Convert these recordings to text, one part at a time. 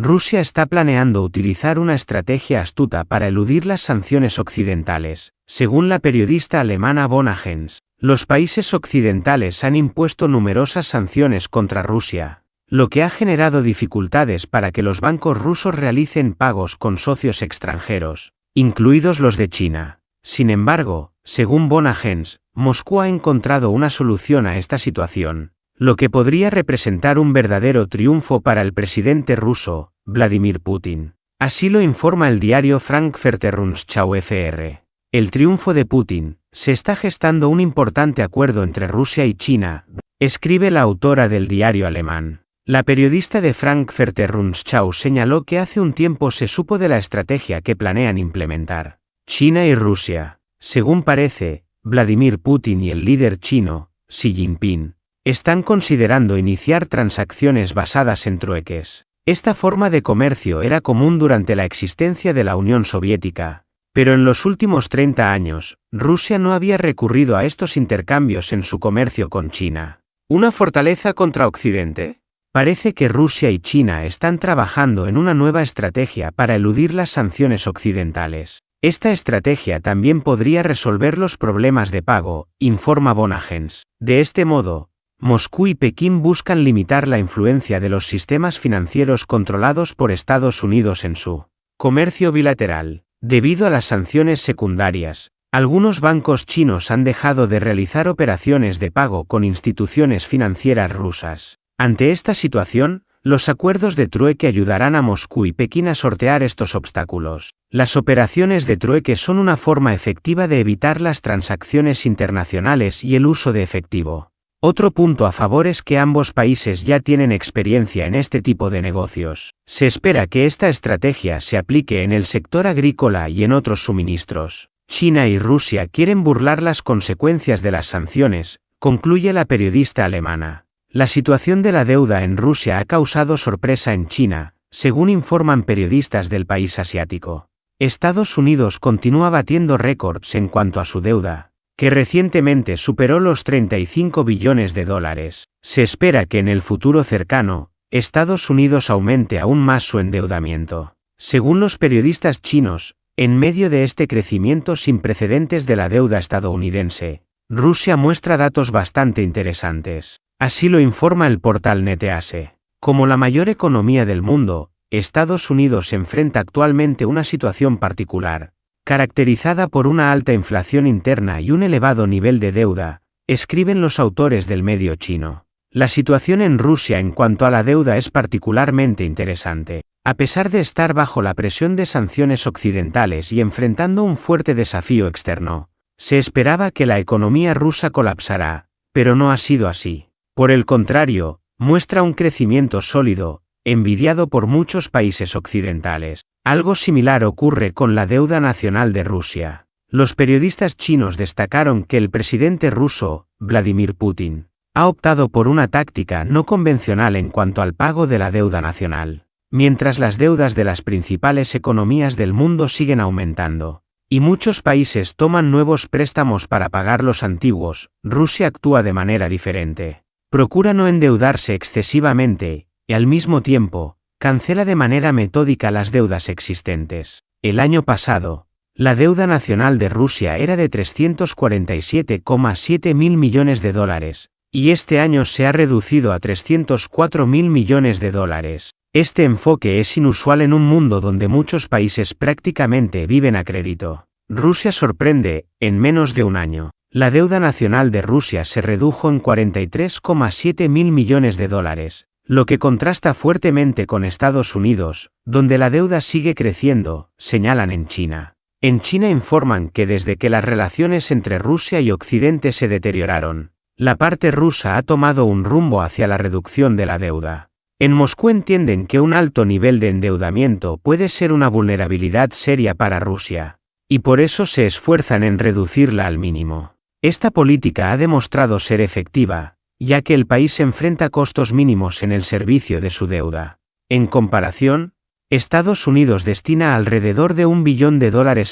Rusia está planeando utilizar una estrategia astuta para eludir las sanciones occidentales. Según la periodista alemana Bona Gens, los países occidentales han impuesto numerosas sanciones contra Rusia, lo que ha generado dificultades para que los bancos rusos realicen pagos con socios extranjeros, incluidos los de China. Sin embargo, según Bona Gens, Moscú ha encontrado una solución a esta situación, lo que podría representar un verdadero triunfo para el presidente ruso, Vladimir Putin. Así lo informa el diario Frankfurter Rundschau FR. El triunfo de Putin, se está gestando un importante acuerdo entre Rusia y China, escribe la autora del diario alemán. La periodista de Frankfurter Rundschau señaló que hace un tiempo se supo de la estrategia que planean implementar China y Rusia. Según parece, Vladimir Putin y el líder chino, Xi Jinping, están considerando iniciar transacciones basadas en trueques. Esta forma de comercio era común durante la existencia de la Unión Soviética, pero en los últimos 30 años, Rusia no había recurrido a estos intercambios en su comercio con China. ¿Una fortaleza contra Occidente? Parece que Rusia y China están trabajando en una nueva estrategia para eludir las sanciones occidentales. Esta estrategia también podría resolver los problemas de pago, informa Bona Gens. De este modo, Moscú y Pekín buscan limitar la influencia de los sistemas financieros controlados por Estados Unidos en su comercio bilateral. Debido a las sanciones secundarias, algunos bancos chinos han dejado de realizar operaciones de pago con instituciones financieras rusas. Ante esta situación, los acuerdos de trueque ayudarán a Moscú y Pekín a sortear estos obstáculos. Las operaciones de trueque son una forma efectiva de evitar las transacciones internacionales y el uso de efectivo. Otro punto a favor es que ambos países ya tienen experiencia en este tipo de negocios. Se espera que esta estrategia se aplique en el sector agrícola y en otros suministros. China y Rusia quieren burlar las consecuencias de las sanciones, concluye la periodista alemana. La situación de la deuda en Rusia ha causado sorpresa en China, según informan periodistas del país asiático. Estados Unidos continúa batiendo récords en cuanto a su deuda, que recientemente superó los 35 billones de dólares. Se espera que en el futuro cercano, Estados Unidos aumente aún más su endeudamiento. Según los periodistas chinos, en medio de este crecimiento sin precedentes de la deuda estadounidense, Rusia muestra datos bastante interesantes. Así lo informa el portal NetEase. Como la mayor economía del mundo, Estados Unidos enfrenta actualmente una situación particular, caracterizada por una alta inflación interna y un elevado nivel de deuda, escriben los autores del medio chino. La situación en Rusia en cuanto a la deuda es particularmente interesante. A pesar de estar bajo la presión de sanciones occidentales y enfrentando un fuerte desafío externo, se esperaba que la economía rusa colapsará, pero no ha sido así. Por el contrario, muestra un crecimiento sólido, envidiado por muchos países occidentales. Algo similar ocurre con la deuda nacional de Rusia. Los periodistas chinos destacaron que el presidente ruso, Vladimir Putin, ha optado por una táctica no convencional en cuanto al pago de la deuda nacional. Mientras las deudas de las principales economías del mundo siguen aumentando, y muchos países toman nuevos préstamos para pagar los antiguos, Rusia actúa de manera diferente. Procura no endeudarse excesivamente, y al mismo tiempo, cancela de manera metódica las deudas existentes. El año pasado, la deuda nacional de Rusia era de 347,7 mil millones de dólares, y este año se ha reducido a 304 mil millones de dólares. Este enfoque es inusual en un mundo donde muchos países prácticamente viven a crédito. Rusia sorprende, en menos de un año. La deuda nacional de Rusia se redujo en 43,7 mil millones de dólares, lo que contrasta fuertemente con Estados Unidos, donde la deuda sigue creciendo, señalan en China. En China informan que desde que las relaciones entre Rusia y Occidente se deterioraron, la parte rusa ha tomado un rumbo hacia la reducción de la deuda. En Moscú entienden que un alto nivel de endeudamiento puede ser una vulnerabilidad seria para Rusia, y por eso se esfuerzan en reducirla al mínimo. Esta política ha demostrado ser efectiva, ya que el país enfrenta costos mínimos en el servicio de su deuda. En comparación, Estados Unidos destina alrededor de $1 billón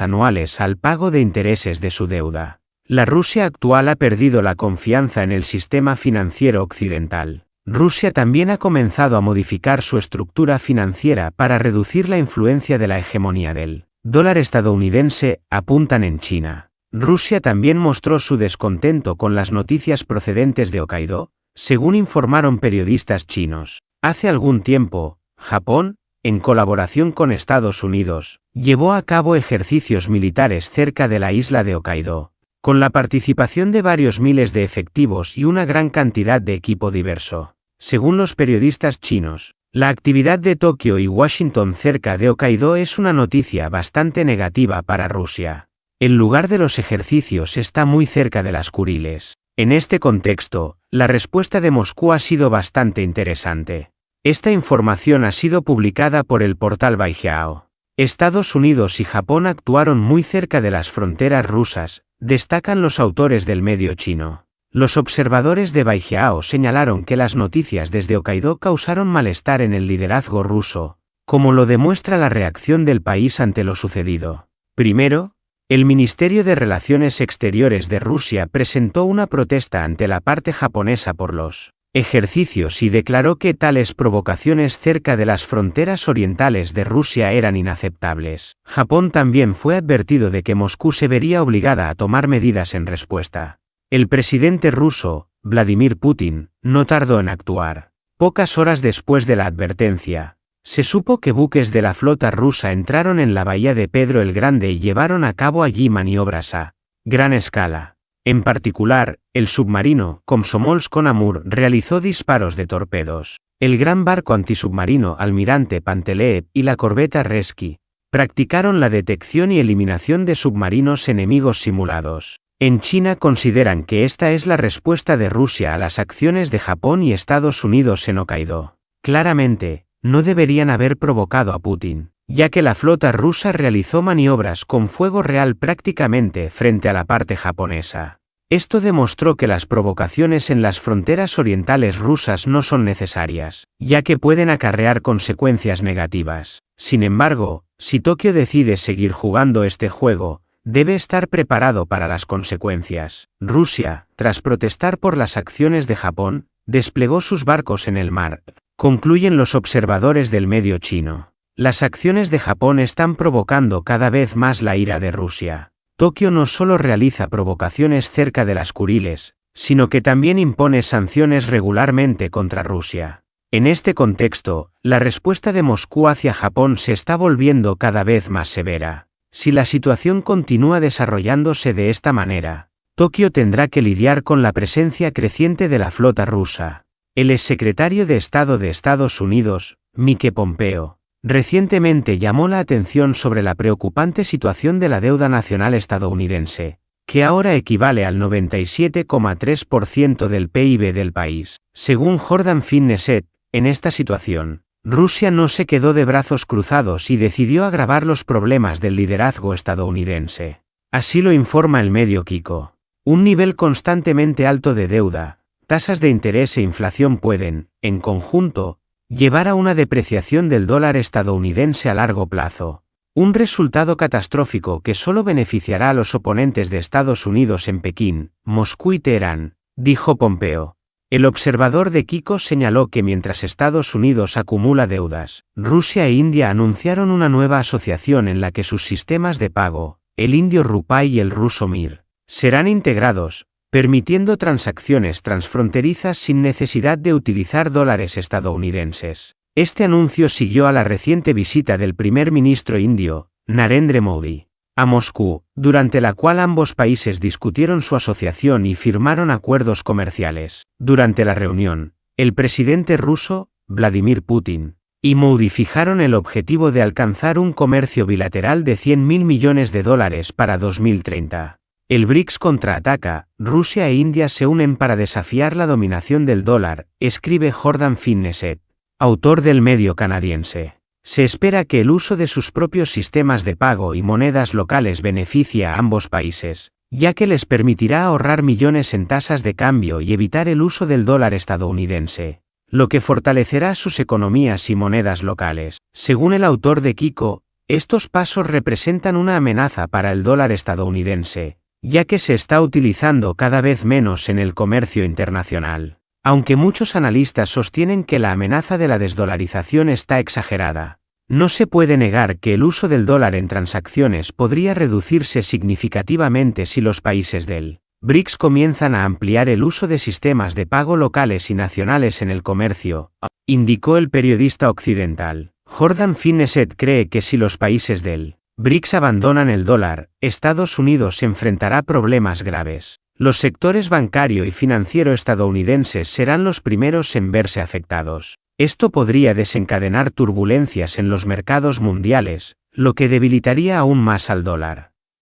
anuales al pago de intereses de su deuda. La Rusia actual ha perdido la confianza en el sistema financiero occidental. Rusia también ha comenzado a modificar su estructura financiera para reducir la influencia de la hegemonía del dólar estadounidense, apuntan en China. Rusia también mostró su descontento con las noticias procedentes de Hokkaido, según informaron periodistas chinos. Hace algún tiempo, Japón, en colaboración con Estados Unidos, llevó a cabo ejercicios militares cerca de la isla de Hokkaido, con la participación de varios miles de efectivos y una gran cantidad de equipo diverso. Según los periodistas chinos, la actividad de Tokio y Washington cerca de Hokkaido es una noticia bastante negativa para Rusia. El lugar de los ejercicios está muy cerca de las Kuriles. En este contexto, la respuesta de Moscú ha sido bastante interesante. Esta información ha sido publicada por el portal Baijiao. Estados Unidos y Japón actuaron muy cerca de las fronteras rusas, destacan los autores del medio chino. Los observadores de Baijiao señalaron que las noticias desde Hokkaido causaron malestar en el liderazgo ruso, como lo demuestra la reacción del país ante lo sucedido. Primero, el Ministerio de Relaciones Exteriores de Rusia presentó una protesta ante la parte japonesa por los ejercicios y declaró que tales provocaciones cerca de las fronteras orientales de Rusia eran inaceptables. Japón también fue advertido de que Moscú se vería obligada a tomar medidas en respuesta. El presidente ruso, Vladimir Putin, no tardó en actuar. Pocas horas después de la advertencia, se supo que buques de la flota rusa entraron en la bahía de Pedro el Grande y llevaron a cabo allí maniobras a gran escala. En particular, el submarino Komsomolsk-on-Amur realizó disparos de torpedos. El gran barco antisubmarino Almirante Panteleev y la corbeta Resky practicaron la detección y eliminación de submarinos enemigos simulados. En China consideran que esta es la respuesta de Rusia a las acciones de Japón y Estados Unidos en Hokkaido. Claramente, no deberían haber provocado a Putin, ya que la flota rusa realizó maniobras con fuego real prácticamente frente a la parte japonesa. Esto demostró que las provocaciones en las fronteras orientales rusas no son necesarias, ya que pueden acarrear consecuencias negativas. Sin embargo, si Tokio decide seguir jugando este juego, debe estar preparado para las consecuencias. Rusia, tras protestar por las acciones de Japón, desplegó sus barcos en el mar, concluyen los observadores del medio chino. Las acciones de Japón están provocando cada vez más la ira de Rusia. Tokio no solo realiza provocaciones cerca de las Kuriles, sino que también impone sanciones regularmente contra Rusia. En este contexto, la respuesta de Moscú hacia Japón se está volviendo cada vez más severa. Si la situación continúa desarrollándose de esta manera, Tokio tendrá que lidiar con la presencia creciente de la flota rusa. El exsecretario de Estado de Estados Unidos, Mike Pompeo, recientemente llamó la atención sobre la preocupante situación de la deuda nacional estadounidense, que ahora equivale al 97,3% del PIB del país. Según Jordan Finneset, en esta situación, Rusia no se quedó de brazos cruzados y decidió agravar los problemas del liderazgo estadounidense. Así lo informa el medio Kiko. Un nivel constantemente alto de deuda, tasas de interés e inflación pueden, en conjunto, llevar a una depreciación del dólar estadounidense a largo plazo. Un resultado catastrófico que solo beneficiará a los oponentes de Estados Unidos en Pekín, Moscú y Teherán, dijo Pompeo. El observador de Kiko señaló que mientras Estados Unidos acumula deudas, Rusia e India anunciaron una nueva asociación en la que sus sistemas de pago, el indio rupay y el ruso mir, serán integrados, permitiendo transacciones transfronterizas sin necesidad de utilizar dólares estadounidenses. Este anuncio siguió a la reciente visita del primer ministro indio, Narendra Modi, a Moscú, durante la cual ambos países discutieron su asociación y firmaron acuerdos comerciales. Durante la reunión, el presidente ruso, Vladimir Putin, y Modi fijaron el objetivo de alcanzar un comercio bilateral de $100.000 millones para 2030. El BRICS contraataca, Rusia e India se unen para desafiar la dominación del dólar, escribe Jordan Finneset, autor del medio canadiense. Se espera que el uso de sus propios sistemas de pago y monedas locales beneficie a ambos países, ya que les permitirá ahorrar millones en tasas de cambio y evitar el uso del dólar estadounidense, lo que fortalecerá sus economías y monedas locales. Según el autor de Kiko, estos pasos representan una amenaza para el dólar estadounidense, ya que se está utilizando cada vez menos en el comercio internacional. Aunque muchos analistas sostienen que la amenaza de la desdolarización está exagerada, no se puede negar que el uso del dólar en transacciones podría reducirse significativamente si los países del BRICS comienzan a ampliar el uso de sistemas de pago locales y nacionales en el comercio, indicó el periodista occidental. Jordan Fineset cree que si los países del BRICS abandonan el dólar, Estados Unidos enfrentará problemas graves. Los sectores bancario y financiero estadounidenses serán los primeros en verse afectados. Esto podría desencadenar turbulencias en los mercados mundiales, lo que debilitaría aún más al dólar.